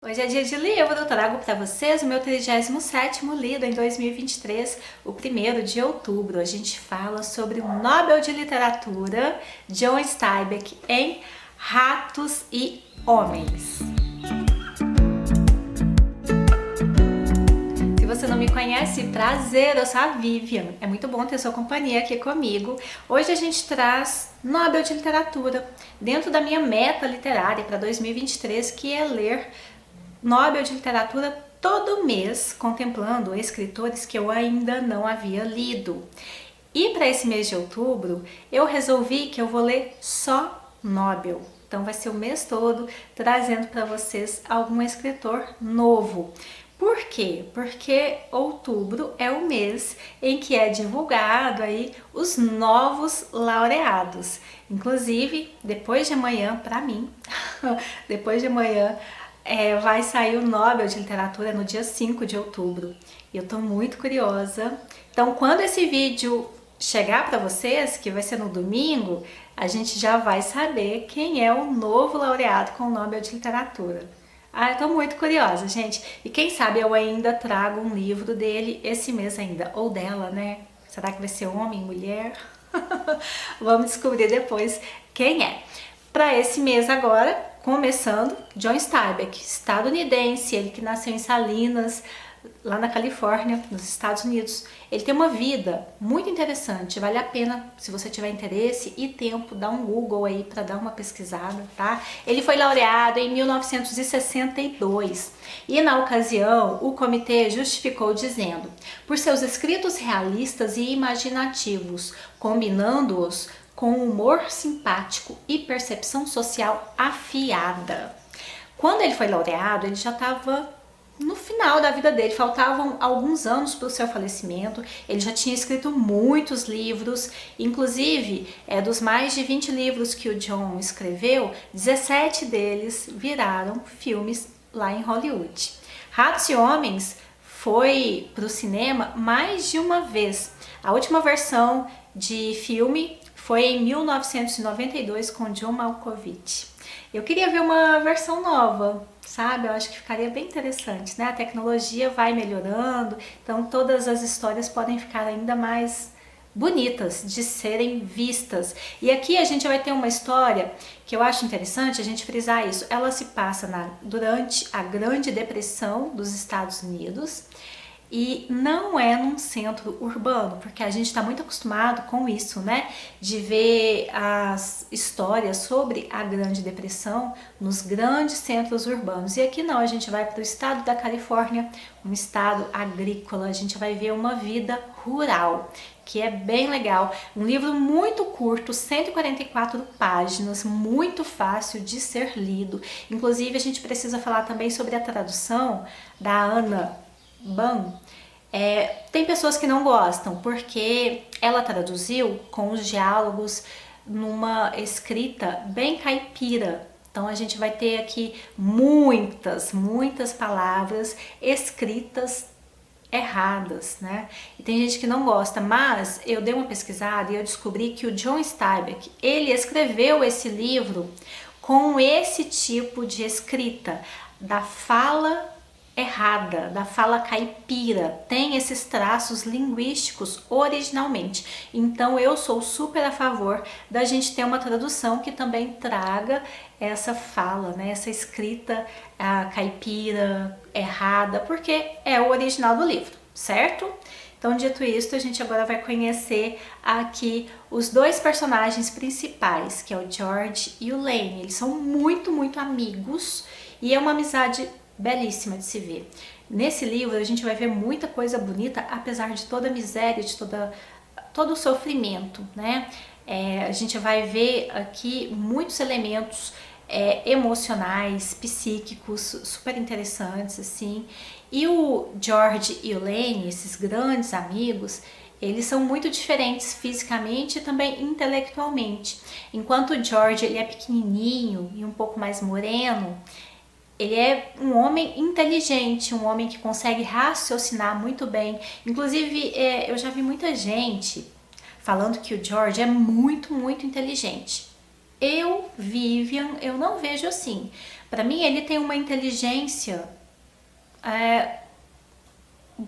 Hoje é dia de livro, eu trago para vocês o meu 37º lido em 2023, o 1º de outubro. A gente fala sobre o Nobel de Literatura, John Steinbeck, em Ratos e Homens. Se você não me conhece, prazer, eu sou a Vivian. É muito bom ter sua companhia aqui comigo. Hoje a gente traz Nobel de Literatura, dentro da minha meta literária para 2023, que é ler Nobel de Literatura todo mês, contemplando escritores que eu ainda não havia lido. E para esse mês de outubro, eu resolvi que eu vou ler só Nobel. Então vai ser o mês todo trazendo para vocês algum escritor novo. Por quê? Porque outubro é o mês em que é divulgado aí os novos laureados. Inclusive, depois de amanhã, para mim, depois de amanhã, vai sair o Nobel de Literatura no dia 5 de outubro. E eu tô muito curiosa. Então, quando esse vídeo chegar para vocês, que vai ser no domingo, a gente já vai saber quem é o novo laureado com o Nobel de Literatura. Ah, eu tô muito curiosa, gente. E quem sabe eu ainda trago um livro dele esse mês ainda. Ou dela, né? Será que vai ser homem, mulher? Vamos descobrir depois quem é. Para esse mês agora, começando, John Steinbeck, estadunidense, ele que nasceu em Salinas, lá na Califórnia, nos Estados Unidos. Ele tem uma vida muito interessante, vale a pena, se você tiver interesse e tempo, dar um Google aí para dar uma pesquisada, tá? Ele foi laureado em 1962 e na ocasião o comitê justificou dizendo: por seus escritos realistas e imaginativos, combinando-os com humor simpático e percepção social afiada. Quando ele foi laureado, ele já estava no final da vida dele, faltavam alguns anos para o seu falecimento. Ele já tinha escrito muitos livros, inclusive dos mais de 20 livros que o John escreveu, 17 deles viraram filmes lá em Hollywood. Ratos e Homens foi para o cinema mais de uma vez. A última versão de filme foi em 1992 com John Malkovich. Eu queria ver uma versão nova, sabe? Eu acho que ficaria bem interessante, né? A tecnologia vai melhorando, então todas as histórias podem ficar ainda mais bonitas de serem vistas. E aqui a gente vai ter uma história que eu acho interessante a gente frisar isso. Ela se passa durante a Grande Depressão dos Estados Unidos. E não é num centro urbano, porque a gente está muito acostumado com isso, né? De ver as histórias sobre a Grande Depressão nos grandes centros urbanos. E aqui não, a gente vai para o estado da Califórnia, um estado agrícola, a gente vai ver uma vida rural, que é bem legal. Um livro muito curto, 144 páginas, muito fácil de ser lido. Inclusive, a gente precisa falar também sobre a tradução da Anna Ban. Tem pessoas que não gostam porque ela traduziu com os diálogos numa escrita bem caipira. Então a gente vai ter aqui muitas palavras escritas erradas, né? E tem gente que não gosta, mas eu dei uma pesquisada e eu descobri que o John Steinbeck, ele escreveu esse livro com esse tipo de escrita, da fala errada, da fala caipira, tem esses traços linguísticos originalmente. Então eu sou super a favor da gente ter uma tradução que também traga essa fala, né, essa escrita caipira, errada, porque é o original do livro, certo? Então, dito isso, a gente agora vai conhecer aqui os dois personagens principais, que é o George e o Lane. Eles são muito amigos e é uma amizade belíssima de se ver. Nesse livro a gente vai ver muita coisa bonita, apesar de toda a miséria, de todo o sofrimento, né? A gente vai ver aqui muitos elementos emocionais, psíquicos, super interessantes, assim. E o George e o Lane, esses grandes amigos, eles são muito diferentes fisicamente e também intelectualmente. Enquanto o George ele é pequenininho e um pouco mais moreno, ele é um homem inteligente, um homem que consegue raciocinar muito bem. Inclusive, eu já vi muita gente falando que o George é muito inteligente. Vivian, eu não vejo assim. Para mim, ele tem uma inteligência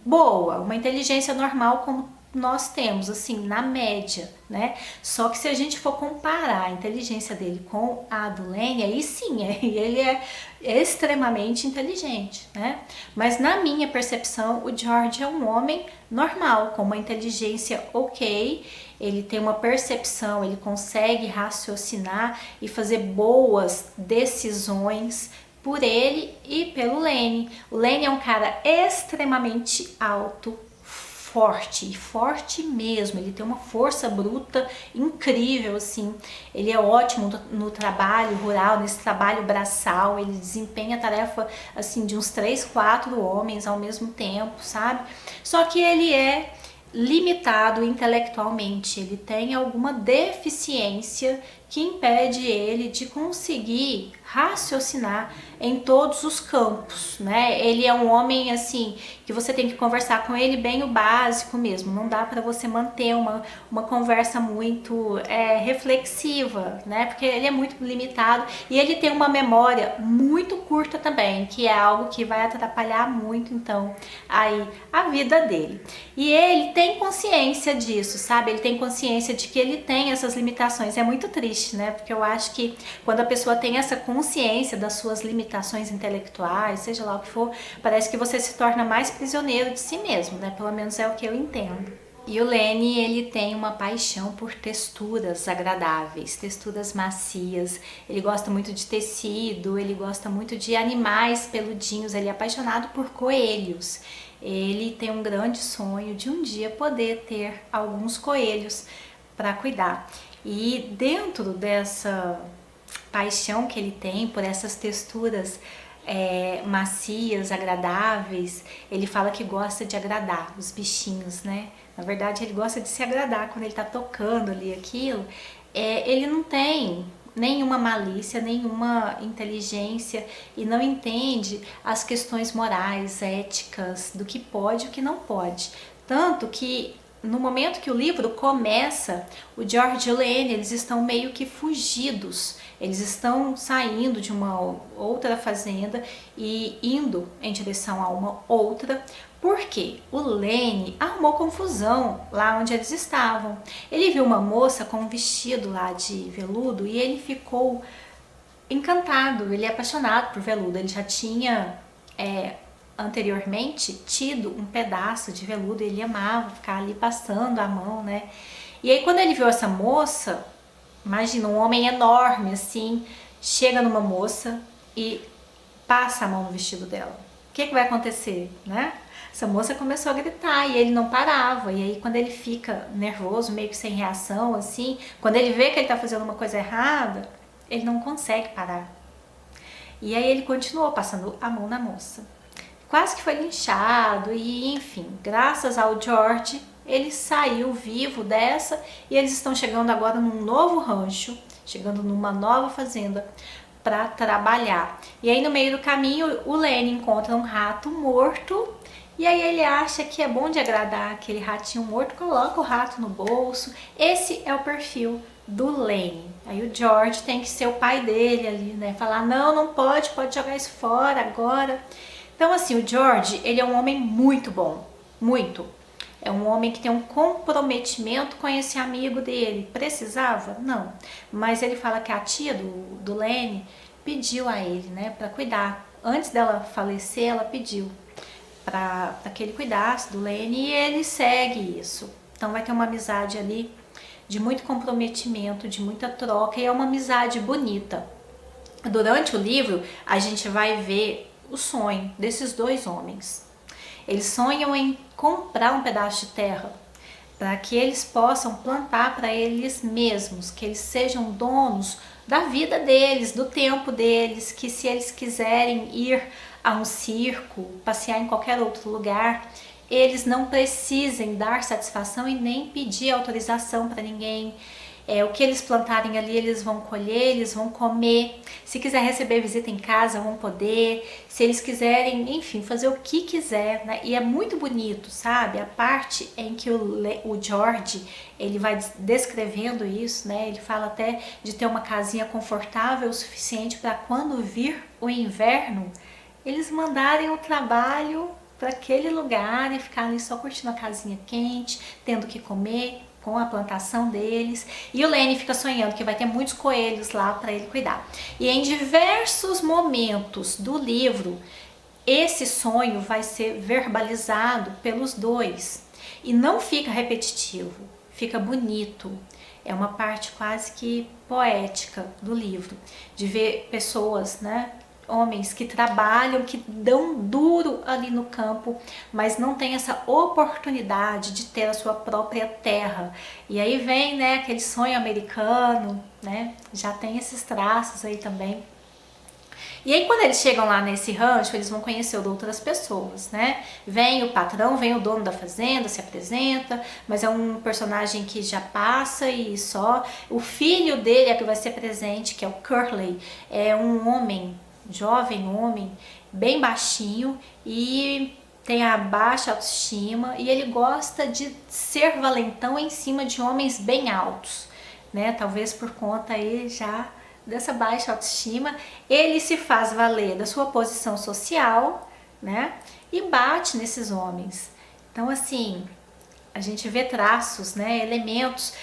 boa, uma inteligência normal como nós temos, assim, na média, né? Só que se a gente for comparar a inteligência dele com a do Lenny, aí sim, ele é extremamente inteligente, né? Mas na minha percepção, o George é um homem normal, com uma inteligência ok, ele tem uma percepção, ele consegue raciocinar e fazer boas decisões por ele e pelo Lenny. O Lenny é um cara extremamente alto, forte, e forte mesmo, ele tem uma força bruta incrível, assim, ele é ótimo no trabalho rural, nesse trabalho braçal, ele desempenha a tarefa, assim, de uns 3, 4 homens ao mesmo tempo, sabe? Só que ele é limitado intelectualmente, ele tem alguma deficiência que impede ele de conseguir raciocinar em todos os campos, né? Ele é um homem assim que você tem que conversar com ele bem o básico mesmo, não dá para você manter uma conversa muito reflexiva, né? Porque ele é muito limitado e ele tem uma memória muito curta também, que é algo que vai atrapalhar muito então aí a vida dele. E ele tem consciência disso, sabe? Ele tem consciência de que ele tem essas limitações. É muito triste, né? Porque eu acho que quando a pessoa tem essa consciência das suas limitações intelectuais, seja lá o que for, parece que você se torna mais prisioneiro de si mesmo, né? Pelo menos é o que eu entendo. E o Lenny, ele tem uma paixão por texturas agradáveis, texturas macias. Ele gosta muito de tecido, ele gosta muito de animais peludinhos, ele é apaixonado por coelhos. Ele tem um grande sonho de um dia poder ter alguns coelhos para cuidar. E dentro dessa paixão que ele tem por essas texturas macias, agradáveis, ele fala que gosta de agradar os bichinhos, né? Na verdade, ele gosta de se agradar quando ele tá tocando ali aquilo. Ele não tem nenhuma malícia, nenhuma inteligência e não entende as questões morais, éticas, do que pode e o que não pode. Tanto que no momento que o livro começa, o George e o Lenny, eles estão meio que fugidos. Eles estão saindo de uma outra fazenda e indo em direção a uma outra, porque o Lenny arrumou confusão lá onde eles estavam. Ele viu uma moça com um vestido lá de veludo e ele ficou encantado, ele é apaixonado por veludo. Ele já tinha anteriormente tido um pedaço de veludo, ele amava ficar ali passando a mão, né? E aí quando ele viu essa moça, imagina um homem enorme assim, chega numa moça e passa a mão no vestido dela. O que vai acontecer, né? Essa moça começou a gritar e ele não parava. E aí quando ele fica nervoso, meio que sem reação, assim, quando ele vê que ele tá fazendo uma coisa errada, ele não consegue parar. E aí ele continuou passando a mão na moça. Quase que foi linchado e, enfim, graças ao George, ele saiu vivo dessa e eles estão chegando agora num novo rancho, chegando numa nova fazenda para trabalhar. E aí no meio do caminho o Lenny encontra um rato morto e aí ele acha que é bom de agradar aquele ratinho morto, coloca o rato no bolso. Esse é o perfil do Lenny. Aí o George tem que ser o pai dele ali, né? Falar, não, não pode, pode jogar isso fora agora. Então assim, o George, ele é um homem muito bom, muito. É um homem que tem um comprometimento com esse amigo dele. Precisava? Não. Mas ele fala que a tia do Lenny pediu a ele, né, para cuidar. Antes dela falecer, ela pediu para que ele cuidasse do Lenny e ele segue isso. Então vai ter uma amizade ali de muito comprometimento, de muita troca e é uma amizade bonita. Durante o livro, a gente vai ver o sonho desses dois homens. Eles sonham em comprar um pedaço de terra para que eles possam plantar para eles mesmos, que eles sejam donos da vida deles, do tempo deles, que se eles quiserem ir a um circo, passear em qualquer outro lugar, eles não precisem dar satisfação e nem pedir autorização para ninguém. O que eles plantarem ali, eles vão colher, eles vão comer. Se quiser receber visita em casa, vão poder. Se eles quiserem, enfim, fazer o que quiser, né? E é muito bonito, sabe? A parte em que o George, ele vai descrevendo isso, né? Ele fala até de ter uma casinha confortável o suficiente para quando vir o inverno, eles mandarem o trabalho para aquele lugar e ficar ali só curtindo a casinha quente, tendo que comer com a plantação deles. E o Lenny fica sonhando que vai ter muitos coelhos lá para ele cuidar. E em diversos momentos do livro, esse sonho vai ser verbalizado pelos dois. E não fica repetitivo, fica bonito. É uma parte quase que poética do livro, de ver pessoas, né? Homens que trabalham, que dão duro ali no campo, mas não tem essa oportunidade de ter a sua própria terra. E aí vem, né, aquele sonho americano, né? Já tem esses traços aí também. E aí quando eles chegam lá nesse rancho, eles vão conhecer outras pessoas, né? Vem o patrão, vem o dono da fazenda, se apresenta, mas é um personagem que já passa e só. O filho dele é que vai ser presente, que é o Curly, é um homem, jovem homem, bem baixinho e tem a baixa autoestima e ele gosta de ser valentão em cima de homens bem altos, né? Talvez por conta aí já dessa baixa autoestima, ele se faz valer da sua posição social, né? E bate nesses homens. Então, assim, a gente vê traços, né? Elementos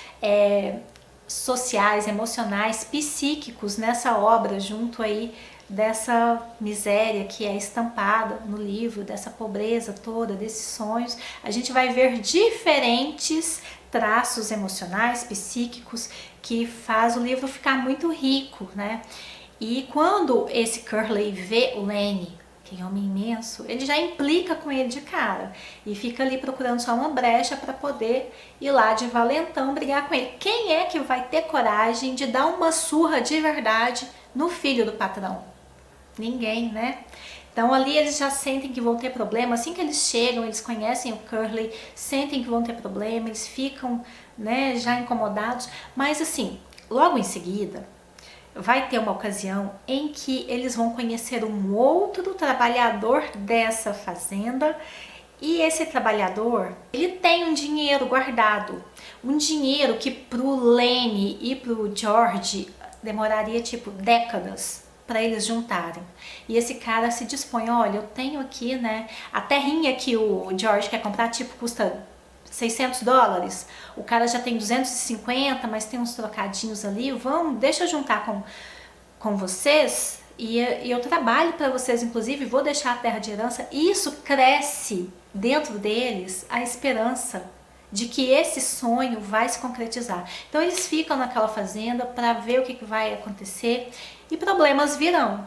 sociais, emocionais, psíquicos nessa obra, junto aí dessa miséria que é estampada no livro, dessa pobreza toda, desses sonhos. A gente vai ver diferentes traços emocionais, psíquicos, que faz o livro ficar muito rico, né? E quando esse Curly vê o Lenny, que é um homem imenso, ele já implica com ele de cara e fica ali procurando só uma brecha para poder ir lá de valentão brigar com ele. Quem é que vai ter coragem de dar uma surra de verdade no filho do patrão? Ninguém, né? Então ali eles já sentem que vão ter problema, assim que eles chegam, eles conhecem o Curly, sentem que vão ter problema, eles ficam, né, já incomodados, mas assim, logo em seguida, vai ter uma ocasião em que eles vão conhecer um outro trabalhador dessa fazenda e esse trabalhador, ele tem um dinheiro guardado, um dinheiro que pro Lenny e pro George demoraria tipo décadas para eles juntarem. E esse cara se dispõe, olha, eu tenho aqui, né, a terrinha que o George quer comprar, tipo, custa $600, o cara já tem 250, mas tem uns trocadinhos ali, deixa eu juntar com vocês e eu trabalho para vocês, inclusive, vou deixar a terra de herança. E isso cresce dentro deles a esperança de que esse sonho vai se concretizar. Então eles ficam naquela fazenda para ver o que vai acontecer e problemas virão.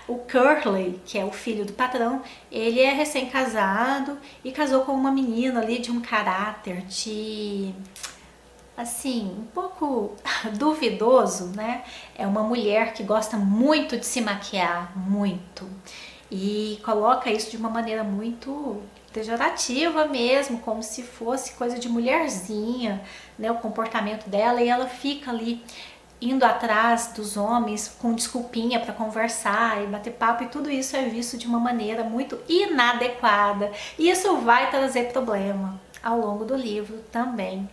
O Curly, que é o filho do patrão, ele é recém-casado e casou com uma menina ali de um caráter assim, um pouco duvidoso, né? É uma mulher que gosta muito de se maquiar, muito. E coloca isso de uma maneira muito pejorativa mesmo, como se fosse coisa de mulherzinha, né? O comportamento dela, e ela fica ali indo atrás dos homens com desculpinha para conversar e bater papo, e tudo isso é visto de uma maneira muito inadequada. E isso vai trazer problema ao longo do livro também.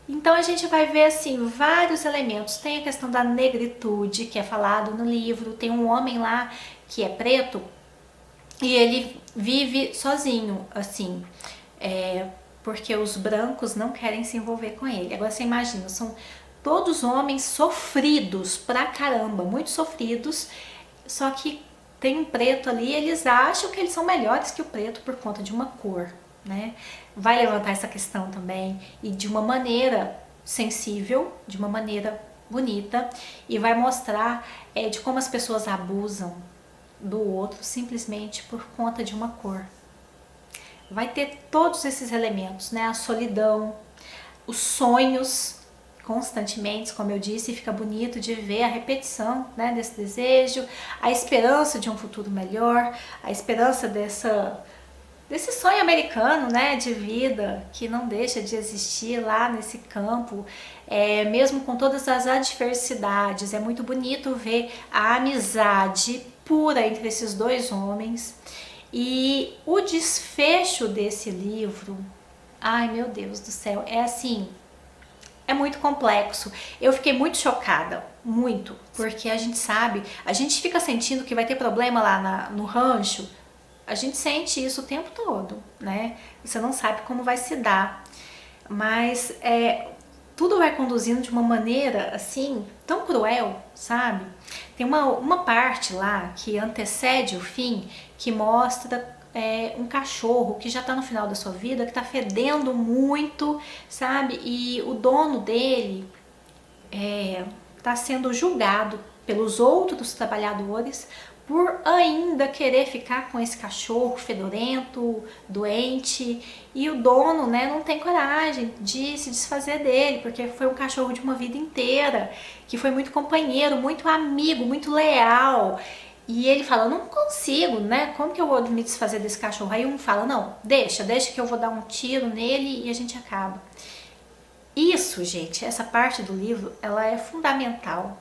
Então a gente vai ver assim vários elementos. Tem a questão da negritude, que é falado no livro. Tem um homem lá que é preto e ele vive sozinho, assim, porque os brancos não querem se envolver com ele. Agora você imagina, são todos homens sofridos pra caramba, muito sofridos, só que tem um preto ali, eles acham que eles são melhores que o preto por conta de uma cor, né? Vai levantar essa questão também, e de uma maneira sensível, de uma maneira bonita, e vai mostrar de como as pessoas abusam do outro simplesmente por conta de uma cor. Vai ter todos esses elementos, né? A solidão, os sonhos constantemente, como eu disse, e fica bonito de ver a repetição, né, desse desejo, a esperança de um futuro melhor, a esperança desse sonho americano, né, de vida que não deixa de existir lá nesse campo, mesmo com todas as adversidades. É muito bonito ver a amizade pura entre esses dois homens e o desfecho desse livro. Ai, meu Deus do céu, é assim, é muito complexo. Eu fiquei muito chocada, muito, porque a gente sabe, a gente fica sentindo que vai ter problema lá no rancho. A gente sente isso o tempo todo, né? Você não sabe como vai se dar, mas tudo vai conduzindo de uma maneira assim tão cruel, sabe? Tem uma parte lá que antecede o fim, que mostra um cachorro que já tá no final da sua vida, que tá fedendo muito, sabe? E o dono dele tá sendo julgado pelos outros trabalhadores por ainda querer ficar com esse cachorro fedorento, doente, e o dono, né, não tem coragem de se desfazer dele, porque foi um cachorro de uma vida inteira, que foi muito companheiro, muito amigo, muito leal. E ele fala, não consigo, né? Como que eu vou me desfazer desse cachorro? Aí um fala, não, deixa que eu vou dar um tiro nele e a gente acaba. Isso, gente, essa parte do livro, ela é fundamental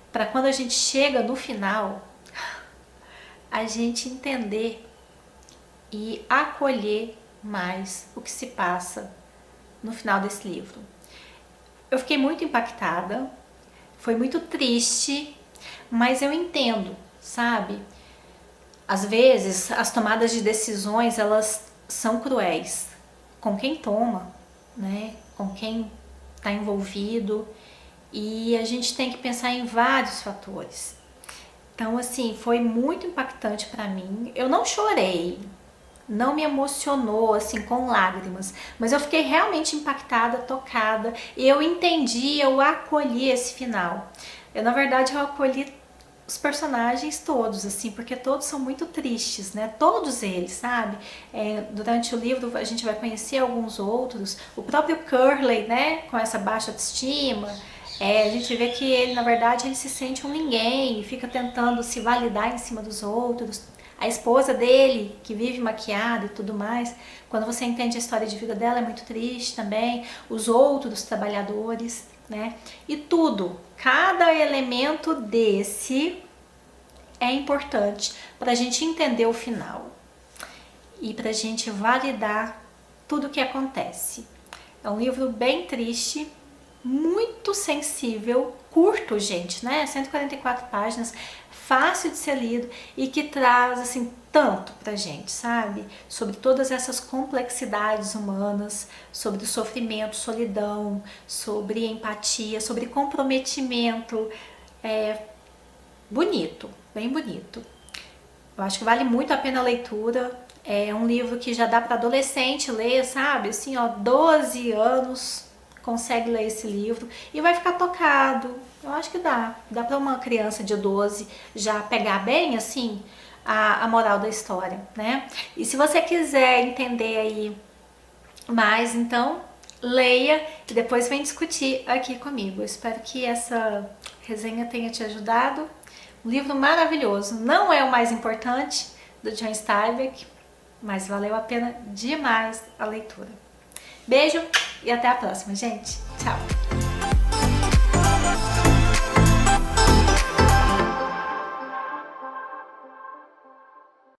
para quando a gente chega no final, a gente entender e acolher mais o que se passa no final desse livro. Eu fiquei muito impactada, foi muito triste, mas eu entendo, sabe? Às vezes as tomadas de decisões, elas são cruéis com quem toma, né? Com quem está envolvido, e a gente tem que pensar em vários fatores. Então, assim, foi muito impactante para mim. Eu não chorei, não me emocionou, assim, com lágrimas, mas eu fiquei realmente impactada, tocada, e eu entendi, eu acolhi esse final. Na verdade, eu acolhi os personagens todos, assim, porque todos são muito tristes, né? Todos eles, sabe? Durante o livro a gente vai conhecer alguns outros, o próprio Curly, né? Com essa baixa autoestima. A gente vê que ele, na verdade, ele se sente um ninguém e fica tentando se validar em cima dos outros. A esposa dele, que vive maquiada e tudo mais, quando você entende a história de vida dela, é muito triste também. Os outros trabalhadores, né? E tudo, cada elemento desse é importante para a gente entender o final e para a gente validar tudo o que acontece. É um livro bem triste, muito sensível, curto, gente, né? 144 páginas, fácil de ser lido e que traz, assim, tanto pra gente, sabe? Sobre todas essas complexidades humanas, sobre o sofrimento, solidão, sobre empatia, sobre comprometimento. Bonito, bem bonito. Eu acho que vale muito a pena a leitura. É um livro que já dá para adolescente ler, sabe? Assim, ó, 12 anos consegue ler esse livro e vai ficar tocado. Eu acho que dá para uma criança de 12 já pegar bem, assim, a moral da história, né? E se você quiser entender aí mais, então leia e depois vem discutir aqui comigo. Eu espero que essa resenha tenha te ajudado. Um livro maravilhoso, não é o mais importante do John Steinbeck, mas valeu a pena demais a leitura. Beijo e até a próxima, gente. Tchau!